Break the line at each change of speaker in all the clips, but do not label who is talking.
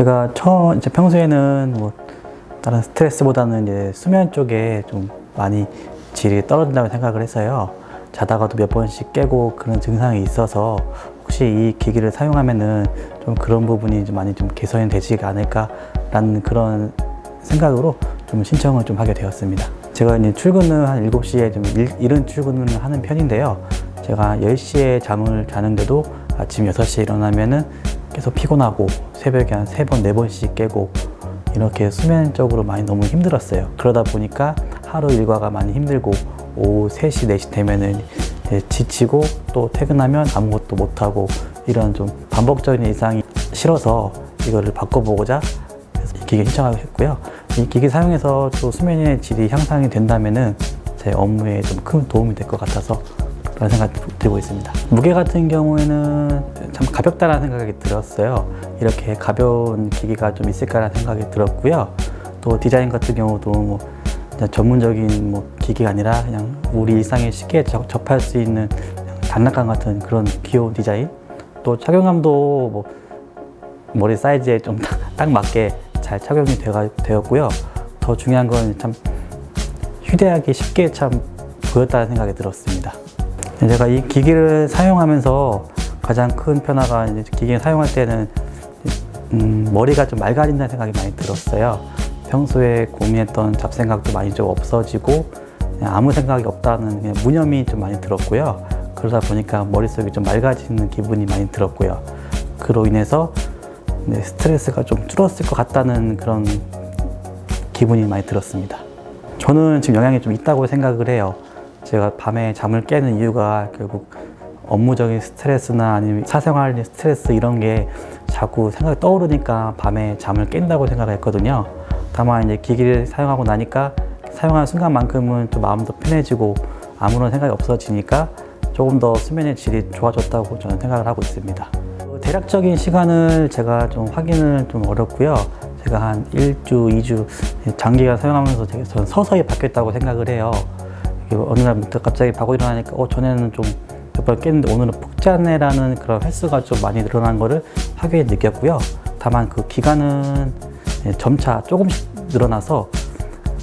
제가 이제 평소에는 뭐 다른 스트레스보다는 이제 수면 쪽에 좀 많이 질이 떨어진다고 생각을 했어요. 자다가도 몇 번씩 깨고 그런 증상이 있어서 혹시 이 기기를 사용하면은 좀 그런 부분이 좀 많이 좀 개선이 되지 않을까라는 그런 생각으로 좀 신청을 좀 하게 되었습니다. 제가 이제 출근을 한 7시에 좀 이른 출근을 하는 편인데요. 제가 10시에 잠을 자는데도 아침 6시에 일어나면은 계속 피곤하고 새벽에 한 3번, 4번씩 깨고 이렇게 수면적으로 많이 너무 힘들었어요. 그러다 보니까 하루 일과가 많이 힘들고 오후 3시, 4시 되면은 지치고 또 퇴근하면 아무것도 못하고 이런 좀 반복적인 일상이 싫어서 이거를 바꿔보고자 이 기기 신청하고 했고요. 이 기기 사용해서 또 수면의 질이 향상이 된다면은 제 업무에 좀 큰 도움이 될 것 같아서 그런 생각이 들고 있습니다. 무게 같은 경우에는 참 가볍다는 생각이 들었어요. 이렇게 가벼운 기기가 좀 있을까라는 생각이 들었고요. 또 디자인 같은 경우도 뭐 전문적인 뭐 기기가 아니라 그냥 우리 일상에 쉽게 접할 수 있는 장난감 같은 그런 귀여운 디자인, 또 착용감도 뭐 머리 사이즈에 좀 딱 맞게 잘 착용이 되었고요. 더 중요한 건 참 휴대하기 쉽게 참 보였다는 생각이 들었습니다. 제가 이 기기를 사용하면서 가장 큰 변화가 이제 기기를 사용할 때는 머리가 좀 맑아진다는 생각이 많이 들었어요. 평소에 고민했던 잡생각도 많이 좀 없어지고 그냥 아무 생각이 없다는 그냥 무념이 좀 많이 들었고요. 그러다 보니까 머릿속이 좀 맑아지는 기분이 많이 들었고요. 그로 인해서 스트레스가 좀 줄었을 것 같다는 그런 기분이 많이 들었습니다. 저는 지금 영향이 좀 있다고 생각을 해요. 제가 밤에 잠을 깨는 이유가 결국 업무적인 스트레스나 아니면 사생활 스트레스 이런 게 자꾸 생각이 떠오르니까 밤에 잠을 깬다고 생각을 했거든요. 다만 이제 기기를 사용하고 나니까 사용하는 순간만큼은 좀 마음도 편해지고 아무런 생각이 없어지니까 조금 더 수면의 질이 좋아졌다고 저는 생각을 하고 있습니다. 대략적인 시간을 제가 좀 확인을 좀 어렵고요. 제가 한 1주, 2주 장기간 사용하면서 저는 서서히 바뀌었다고 생각을 해요. 어느 날부터 갑자기 자고 일어나니까 전에는 좀 몇 번 깼는데 오늘은 푹 자네라는 그런 횟수가 좀 많이 늘어난 거를 확연히 느꼈고요. 다만 그 기간은 점차 조금씩 늘어나서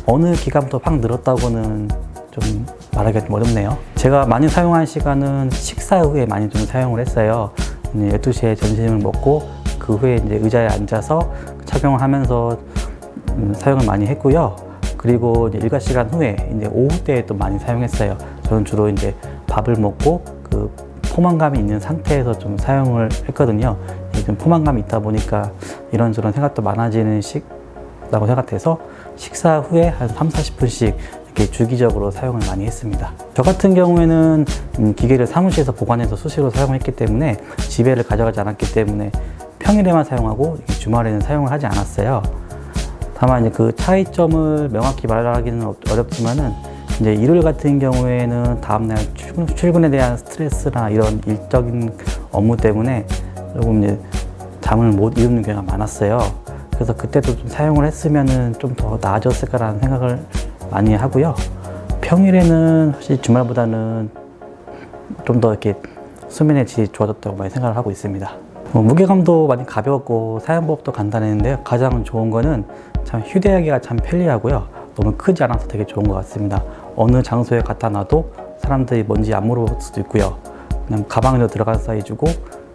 어느 기간부터 확 늘었다고는 좀 말하기가 좀 어렵네요. 제가 많이 사용한 시간은 식사 후에 많이 좀 사용을 했어요. 12시에 점심을 먹고 그 후에 이제 의자에 앉아서 착용을 하면서 사용을 많이 했고요. 그리고 이제 일과 시간 후에 이제 오후 때에 또 많이 사용했어요. 저는 주로 이제 밥을 먹고 그 포만감이 있는 상태에서 좀 사용을 했거든요. 좀 포만감이 있다 보니까 이런저런 생각도 많아지는 시라고 생각해서 식사 후에 한 30-40분씩 이렇게 주기적으로 사용을 많이 했습니다. 저 같은 경우에는 기계를 사무실에서 보관해서 수시로 사용했기 때문에 집에를 가져가지 않았기 때문에 평일에만 사용하고 주말에는 사용을 하지 않았어요. 다만 이제 그 차이점을 명확히 말하기는 어렵지만은 이제 일요일 같은 경우에는 다음날 출근에 대한 스트레스나 이런 일적인 업무 때문에 조금 이제 잠을 못 이루는 경우가 많았어요. 그래서 그때도 좀 사용을 했으면은 좀 더 나아졌을까라는 생각을 많이 하고요. 평일에는 확실히 주말보다는 좀 더 이렇게 수면의 질이 좋아졌다고 많이 생각을 하고 있습니다. 무게감도 많이 가볍고 사용법도 간단했는데요. 가장 좋은 거는 참 휴대하기가 참 편리하고요. 너무 크지 않아서 되게 좋은 것 같습니다. 어느 장소에 갖다 놔도 사람들이 뭔지 안 물어볼 수도 있고요. 그냥 가방에도 들어간 사이즈고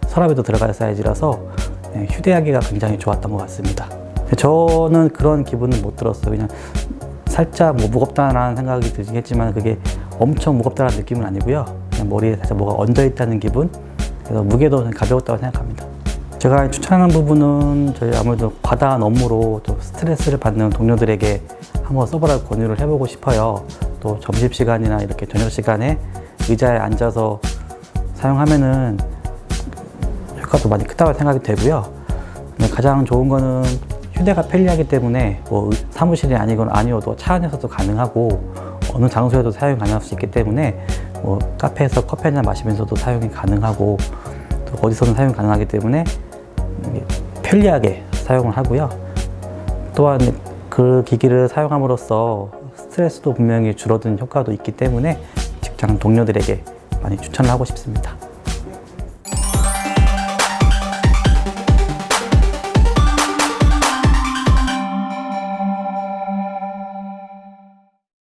서랍에도 들어갈 사이즈라서 휴대하기가 굉장히 좋았던 것 같습니다. 저는 그런 기분은 못 들었어요. 그냥 살짝 무겁다라는 생각이 들긴 했지만 그게 엄청 무겁다는 느낌은 아니고요. 그냥 머리에 살짝 뭐가 얹어 있다는 기분. 그래서 무게도 가벼웠다고 생각합니다. 제가 추천하는 부분은 저희 아무래도 과다한 업무로 좀 스트레스를 받는 동료들에게 한번 써보라고 권유를 해보고 싶어요. 또 점심시간이나 이렇게 저녁시간에 의자에 앉아서 사용하면은 효과도 많이 크다고 생각이 되고요. 가장 좋은 거는 휴대가 편리하기 때문에 뭐 사무실이 아니어도 차 안에서도 가능하고 어느 장소에도 사용이 가능할 수 있기 때문에 뭐 카페에서 커피 한잔 마시면서도 사용이 가능하고 또 어디서든 사용이 가능하기 때문에 편리하게 사용을 하고요. 또한 그 기기를 사용함으로써 스트레스도 분명히 줄어든 효과도 있기 때문에 직장 동료들에게 많이 추천을 하고 싶습니다.